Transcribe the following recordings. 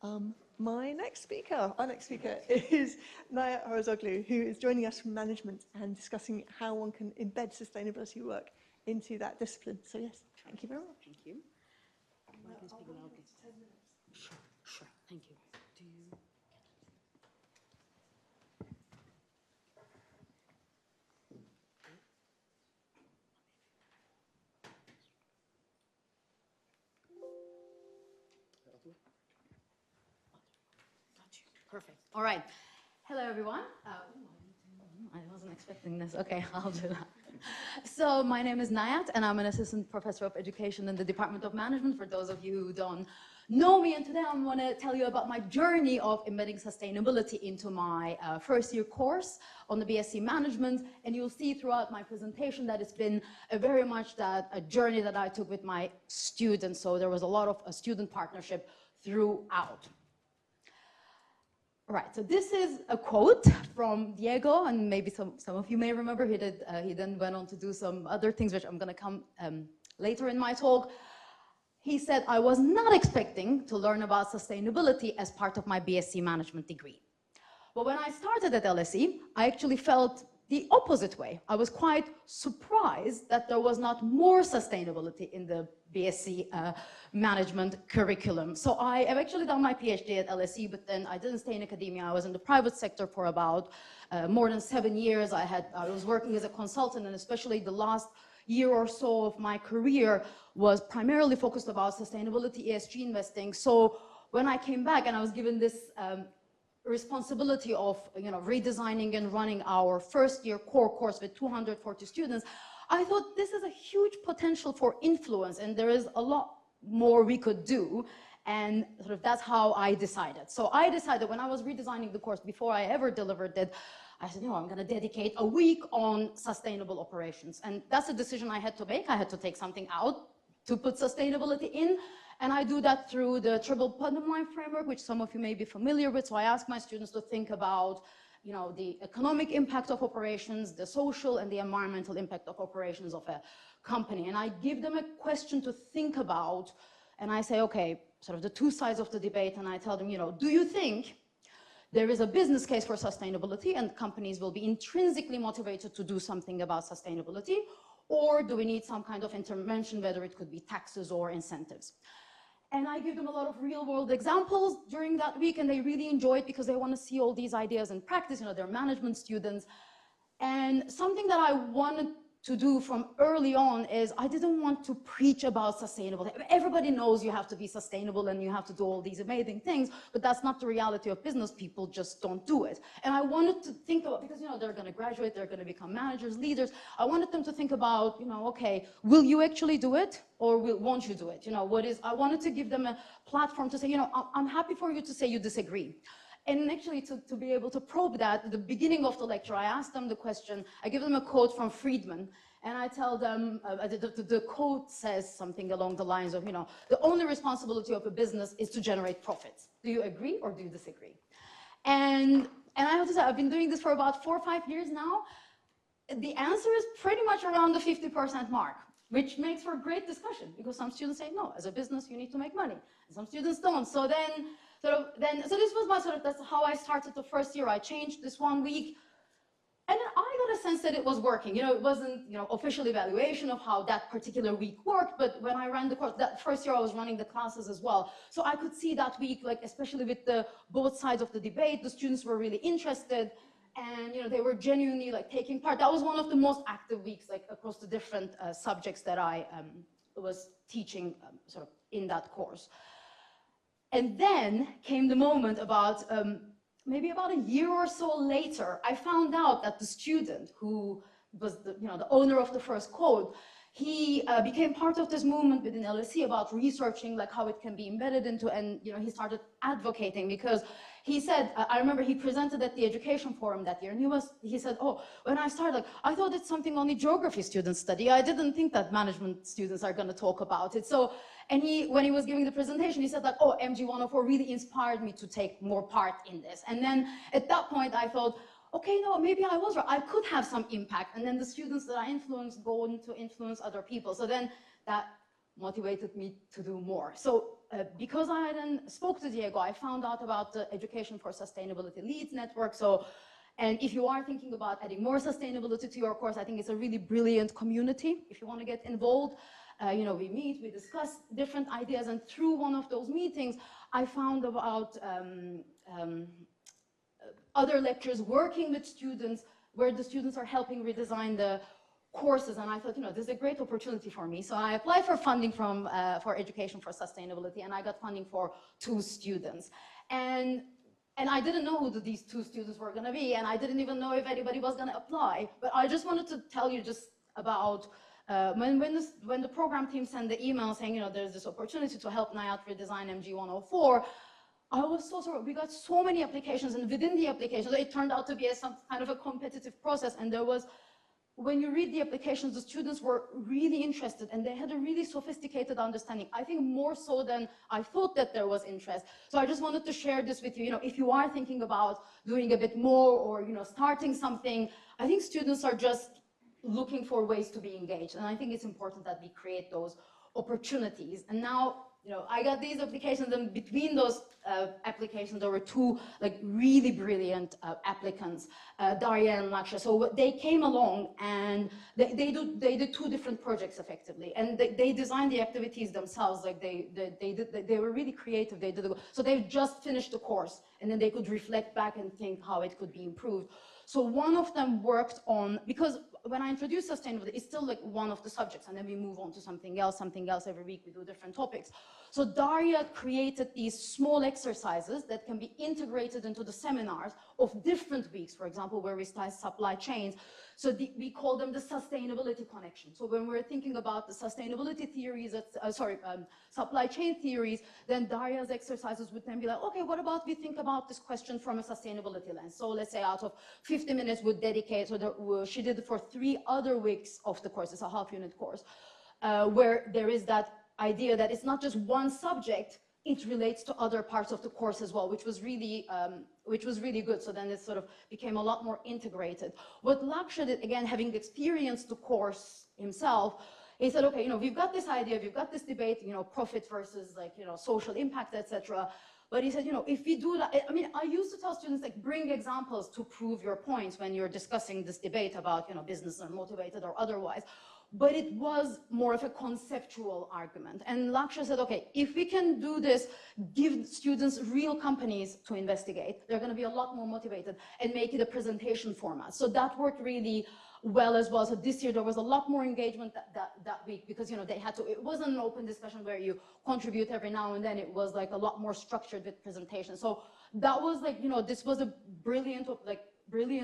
Our next speaker is Nayat Horozoglu, who is joining us from management and discussing how one can embed sustainability work into that discipline. So yes, thank you very much. Thank you. I can speak loudly. Sure, sure. Thank you. Do you? Perfect. All right. Hello, everyone. I wasn't expecting this. Okay, I'll do that. So my name is Nayat, and I'm an assistant professor of education in the Department of Management, for those of you who don't know me. And today I'm going to tell you about my journey of embedding sustainability into my first year course on the BSc Management. And you'll see throughout my presentation that it's been very much a journey that I took with my students. So there was a lot of student partnership throughout. Right, so this is a quote from Diego, and maybe some of you may remember. He then went on to do some other things, which I'm going to come later in my talk. He said, I was not expecting to learn about sustainability as part of my BSc Management degree. But when I started at LSE, I actually felt the opposite way. I was quite surprised that there was not more sustainability in the BSc Management curriculum. So I have actually done my PhD at LSE, but then I didn't stay in academia. I was in the private sector for about more than 7 years. I was working as a consultant, and especially the last year or so of my career was primarily focused about sustainability, ESG investing. So when I came back and I was given this responsibility of redesigning and running our first year core course with 240 students, I thought this is a huge potential for influence, and there is a lot more we could do. And that's how I decided. So I decided when I was redesigning the course, before I ever delivered it, I said, I'm going to dedicate a week on sustainable operations. And that's a decision I had to make. I had to take something out to put sustainability in. And I do that through the triple bottom line framework, which some of you may be familiar with. So I ask my students to think about the economic impact of operations, the social and the environmental impact of operations of a company. And I give them a question to think about, and I say, okay, sort of the two sides of the debate, and I tell them, do you think there is a business case for sustainability and companies will be intrinsically motivated to do something about sustainability, or do we need some kind of intervention, whether it could be taxes or incentives? And I give them a lot of real-world examples during that week, and they really enjoy it because they want to see all these ideas in practice. They're management students. And something that I wanted to do from early on is I didn't want to preach about sustainability. Everybody knows you have to be sustainable and you have to do all these amazing things, but that's not the reality of business. People just don't do it. And I wanted to think about, because they're going to graduate, they're going to become managers, leaders. I wanted them to think about, okay, will you actually do it, or won't you do it? I wanted to give them a platform to say, I'm happy for you to say you disagree. And actually, to be able to probe that, at the beginning of the lecture, I ask them the question, I give them a quote from Friedman, and I tell them, the quote says something along the lines of, the only responsibility of a business is to generate profits. Do you agree or do you disagree? And I have to say, I've been doing this for about 4 or 5 years now. The answer is pretty much around the 50% mark, which makes for a great discussion, because some students say, no, as a business, you need to make money. And some students don't. So this was my that's how I started the first year. I changed this 1 week, and then I got a sense that it was working. It wasn't, official evaluation of how that particular week worked, but when I ran the course, that first year I was running the classes as well. So I could see that week, especially with both sides of the debate, the students were really interested, and they were genuinely taking part. That was one of the most active weeks, across the different subjects that I was teaching in that course. And then came the moment about, maybe about a year or so later, I found out that the student who was the owner of the first quote, he became part of this movement within LSE about researching how it can be embedded into, and he started advocating, because he said, I remember he presented at the education forum that year, and he said, when I started, I thought it's something only geography students study. I didn't think that management students are going to talk about it. So, and when he was giving the presentation, he said MG 104 really inspired me to take more part in this. And then at that point, I thought, okay, no, maybe I was right. I could have some impact. And then the students that I influenced go on to influence other people. So then that motivated me to do more. So because I then spoke to Diego, I found out about the Education for Sustainability Leads Network. So, and if you are thinking about adding more sustainability to your course, I think it's a really brilliant community. If you want to get involved, you know, we meet, we discuss different ideas, and through one of those meetings, I found about other lectures working with students, where the students are helping redesign the courses, and I thought, you know, this is a great opportunity for me. So I applied for funding from for Education for Sustainability, and I got funding for 2 students. And I didn't know who these 2 students were going to be, and I didn't even know if anybody was going to apply. But I just wanted to tell you just about when the program team sent the email saying, you know, there's this opportunity to help Nayat redesign MG 104. I was so sorry. We got so many applications, and within the applications, it turned out to be some kind of a competitive process. And there was, when you read the applications, the students were really interested, and they had a really sophisticated understanding. I think more so than I thought that there was interest. So I just wanted to share this with you. You know, if you are thinking about doing a bit more, or, you know, starting something, I think students are just looking for ways to be engaged. And I think it's important that we create those opportunities. And now, you know, I got these applications, and between those applications, there were 2 like really brilliant applicants, Daria and Laksha. So they came along, and they did 2 different projects effectively, and they designed the activities themselves. Like they were really creative. They did so they've just finished the course, and then they could reflect back and think how it could be improved. So one of them worked on, because when I introduce sustainability, it's still like one of the subjects, and then we move on to something else every week. We do different topics. So Daria created these small exercises that can be integrated into the seminars of different weeks, for example, where we study supply chains. So we call them the sustainability connection. So when we're thinking about the sustainability theories, supply chain theories, then Daria's exercises would then be like, okay, what about we think about this question from a sustainability lens? So let's say out of 50 minutes would dedicate, so she did it for 3 other weeks of the course. It's a half-unit course, where there is that idea that it's not just one subject, it relates to other parts of the course as well, which was really good. So then it sort of became a lot more integrated. What Laksha did, again, having experienced the course himself, he said, okay, you know, we've got this idea, we've got this debate, you know, profit versus, like, you know, social impact, etc. But he said, you know, if we do that, I mean, I used to tell students, like, bring examples to prove your points when you're discussing this debate about, you know, business and motivated or otherwise. But it was more of a conceptual argument. And Laksha said, okay, if we can do this, give students real companies to investigate, they're going to be a lot more motivated, and make it a presentation format. So that worked really well as well. So this year there was a lot more engagement that week, because, you know, they had to, it wasn't an open discussion where you contribute every now and then. It was like a lot more structured with presentation. So that was like, you know, this was a brilliant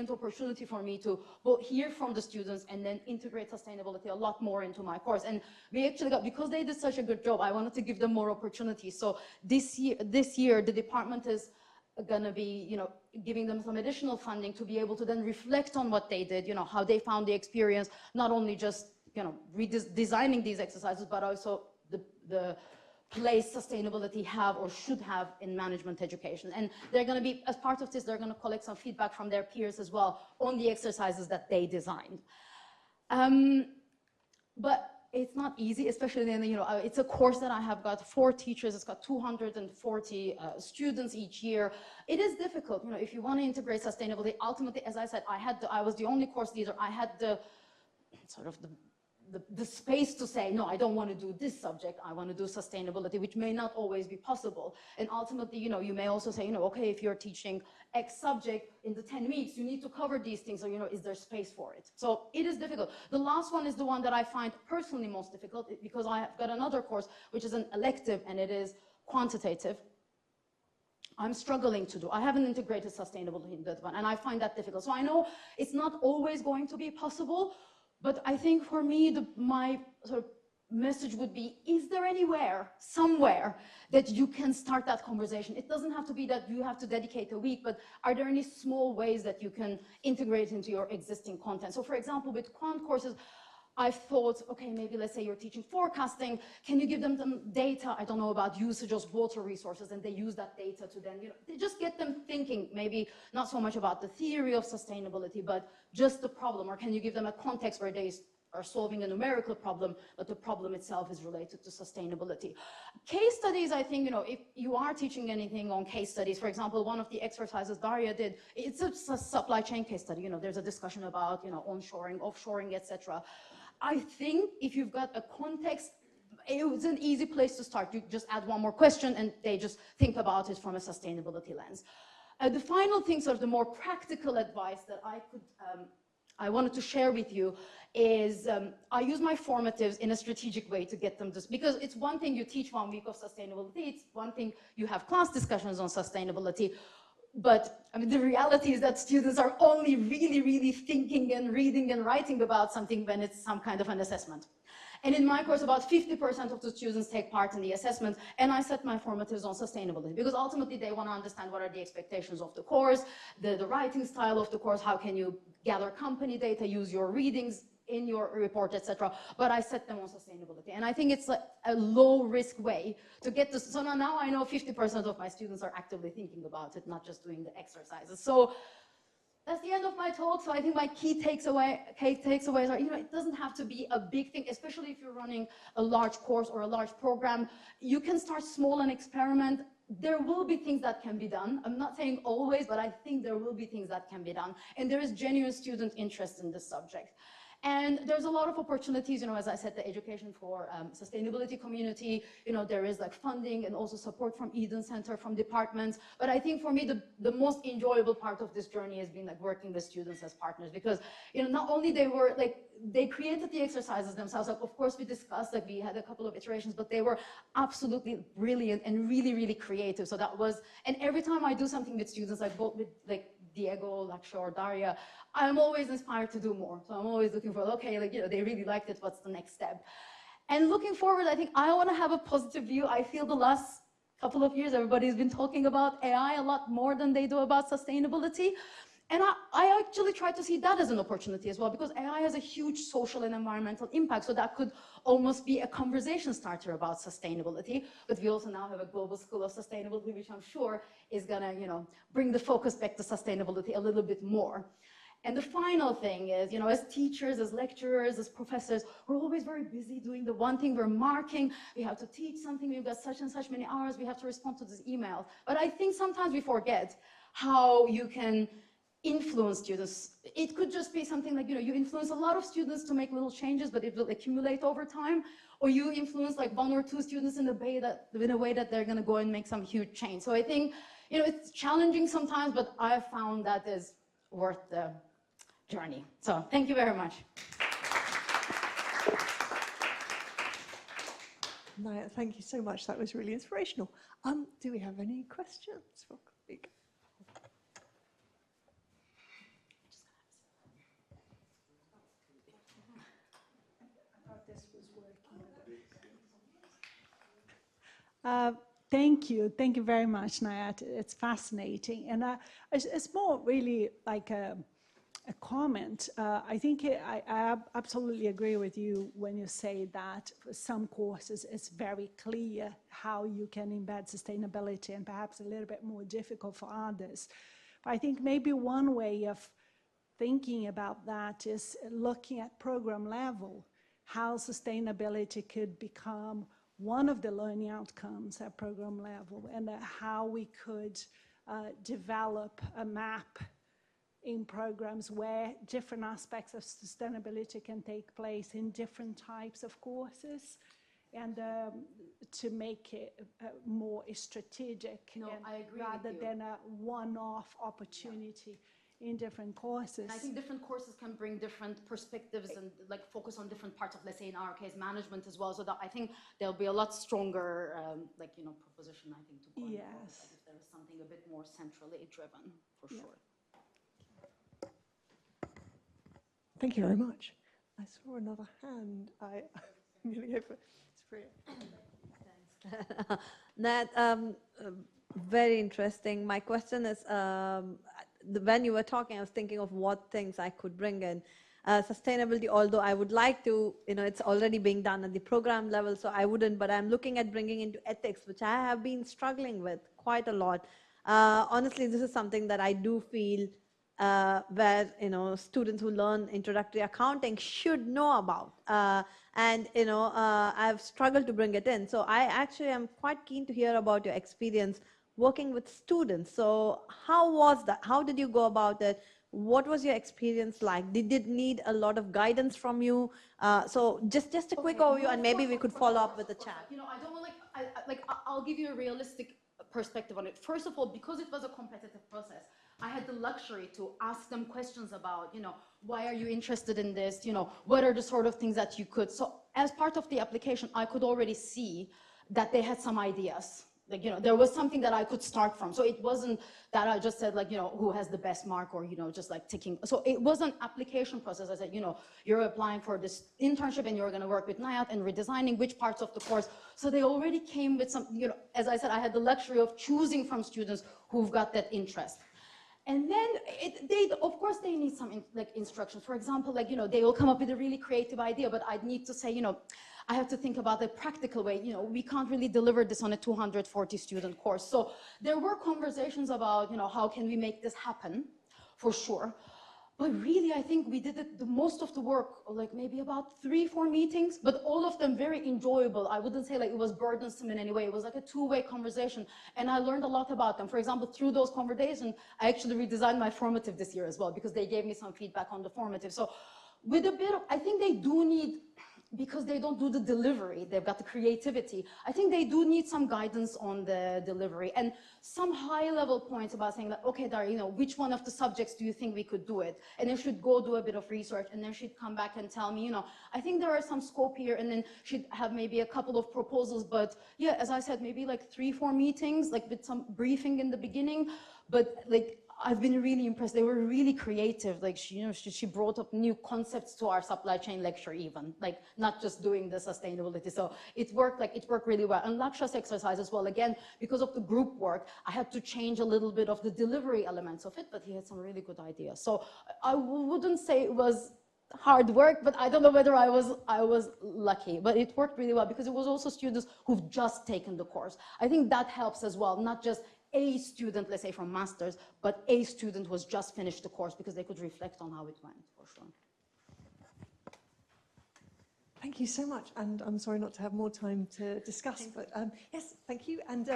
opportunity for me to both hear from the students and then integrate sustainability a lot more into my course. And we actually got, because they did such a good job, I wanted to give them more opportunities. So this year the department is going to be, you know, giving them some additional funding to be able to then reflect on what they did, you know, how they found the experience, not only just, you know, redesigning these exercises, but also the place sustainability have or should have in management education. And they're going to be, as part of this, they're going to collect some feedback from their peers as well on the exercises that they designed. But it's not easy, especially in, you know, it's a course that I have got 4 teachers, it's got 240 students each year. It is difficult, you know, if you want to integrate sustainability. Ultimately, as I said, I was the only course leader. I had the sort of the space to say, no, I don't want to do this subject, I want to do sustainability, which may not always be possible. And ultimately, you know, you may also say, you know, okay, if you're teaching X subject in the 10 weeks, you need to cover these things, or, you know, is there space for it? So it is difficult. The last one is the one that I find personally most difficult, because I have got another course, which is an elective, and it is quantitative. I'm struggling to do. I haven't integrated sustainability in that one, and I find that difficult. So I know it's not always going to be possible, but I think for me, my sort of message would be, is there anywhere, somewhere, that you can start that conversation? It doesn't have to be that you have to dedicate a week, but are there any small ways that you can integrate into your existing content? So for example, with quant courses, I've thought, okay, maybe let's say you're teaching forecasting, can you give them some data, I don't know, about usage of water resources, and they use that data to then, you know, they just get them thinking, maybe not so much about the theory of sustainability, but just the problem. Or can you give them a context where they are solving a numerical problem, but the problem itself is related to sustainability. Case studies, I think, if you are teaching anything on case studies, for example, one of the exercises Daria did, it's a supply chain case study. There's a discussion about, onshoring, offshoring, etc. I think if you've got a context, it's an easy place to start. You just add one more question and they just think about it from a sustainability lens. The final thing, sort of the more practical advice that I wanted to share with you is I use my formatives in a strategic way to get them to, because it's one thing you teach 1 week of sustainability, it's one thing you have class discussions on sustainability, but I mean, the reality is that students are only really, really thinking and reading and writing about something when it's some kind of an assessment. And in my course, about 50% of the students take part in the assessment, and I set my formatives on sustainability, because ultimately they want to understand what are the expectations of the course, the writing style of the course, how can you gather company data, use your readings in your report, etc. But I set them on sustainability. And I think it's a low-risk way to get this. So now I know 50% of my students are actively thinking about it, not just doing the exercises. So that's the end of my talk. So I think my key takeaways are, it doesn't have to be a big thing, especially if you're running a large course or a large program. You can start small and experiment. There will be things that can be done. I'm not saying always, but I think there will be things that can be done. And there is genuine student interest in this subject. And there's a lot of opportunities, as I said, the education for sustainability community, there is like funding and also support from Eden Centre, from departments. But I think for me, the most enjoyable part of this journey has been like working with students as partners, because, not only they created the exercises themselves. Like, of course, we discussed, we had a couple of iterations, but they were absolutely brilliant and really, really creative. So that was, and every time I do something with students, like both with Diego, Laksha, or Daria, I'm always inspired to do more. So I'm always looking for, okay, they really liked it, what's the next step? And looking forward, I think I want to have a positive view. I feel the last couple of years, everybody's been talking about AI a lot more than they do about sustainability. And I actually try to see that as an opportunity as well, because AI has a huge social and environmental impact. So that could almost be a conversation starter about sustainability. But we also now have a global school of sustainability, which I'm sure is going to, bring the focus back to sustainability a little bit more. And the final thing is, as teachers, as lecturers, as professors, we're always very busy doing the one thing. We're marking, we have to teach something, we've got such and such many hours, we have to respond to this email. But I think sometimes we forget how you can influence students. It could just be something like, you influence a lot of students to make little changes, but it will accumulate over time. Or you influence like 1 or 2 students in a way that they're going to go and make some huge change. So I think, it's challenging sometimes, but I have found that is worth the journey. So thank you very much. Nayat, thank you so much. That was really inspirational. Do we have any questions for colleague? Thank you. Thank you very much, Nayat. It's fascinating. And it's more really like a comment. I think I absolutely agree with you when you say that for some courses it's very clear how you can embed sustainability, and perhaps a little bit more difficult for others. But I think maybe one way of thinking about that is looking at program level, how sustainability could become one of the learning outcomes at program level, and how we could develop a map in programs where different aspects of sustainability can take place in different types of courses, and to make it more strategic, rather than a one-off opportunity. In different courses. And I think different courses can bring different perspectives and focus on different parts of, let's say in our case, management as well. So that I think there'll be a lot stronger, proposition, I think, to go on board, if there is something a bit more centrally driven, for sure. Thank you very much. I saw another hand. I'm going to go for Thanks. Nat, very interesting. My question is, when you were talking, I was thinking of what things I could bring in. Sustainability, although I would like to, it's already being done at the program level, so I wouldn't, but I'm looking at bringing into ethics, which I have been struggling with quite a lot. Honestly, this is something that I do feel where students who learn introductory accounting should know about. And I've struggled to bring it in. So I actually am quite keen to hear about your experience working with students. So how was that? How did you go about it? What was your experience like? Did it need a lot of guidance from you? So just a quick overview, and maybe we could follow up with the chat. I don't want I'll give you a realistic perspective on it. First of all, because it was a competitive process, I had the luxury to ask them questions about, why are you interested in this? What are the sort of things that you could? So as part of the application, I could already see that they had some ideas. There was something that I could start from. So it wasn't that I just said who has the best mark or, just ticking. So it was an application process. I said, you're applying for this internship and you're going to work with Nayat and redesigning which parts of the course. So they already came with some, as I said, I had the luxury of choosing from students who've got that interest. And then of course they need some instructions. For example, they will come up with a really creative idea, but I'd need to say, I have to think about the practical way. We can't really deliver this on a 240 student course. So there were conversations about, how can we make this happen, for sure. But really, I think we did the most of the work, maybe about 3-4 meetings, but all of them very enjoyable. I wouldn't say it was burdensome in any way. It was like a two-way conversation, and I learned a lot about them. For example, through those conversations, I actually redesigned my formative this year as well, because they gave me some feedback on the formative. So with a bit of, I think they do need, because they don't do the delivery, they've got the creativity. I think they do need some guidance on the delivery and some high-level points about saying okay, Daria, which one of the subjects do you think we could do it? And then she'd go do a bit of research, and then she'd come back and tell me, I think there are some scope here, and then she'd have maybe a couple of proposals. But yeah, as I said, maybe 3-4 meetings, with some briefing in the beginning. But I've been really impressed. They were really creative. She brought up new concepts to our supply chain lecture even, not just doing the sustainability. So it worked really well. And Laksha's exercise as well, again, because of the group work, I had to change a little bit of the delivery elements of it, but he had some really good ideas. So I wouldn't say it was hard work, but I don't know whether I was lucky, but it worked really well because it was also students who've just taken the course. I think that helps as well, not just a student, let's say from master's, but a student who has just finished the course, because they could reflect on how it went, for sure. Thank you so much, and I'm sorry not to have more time to discuss, but yes, thank you. And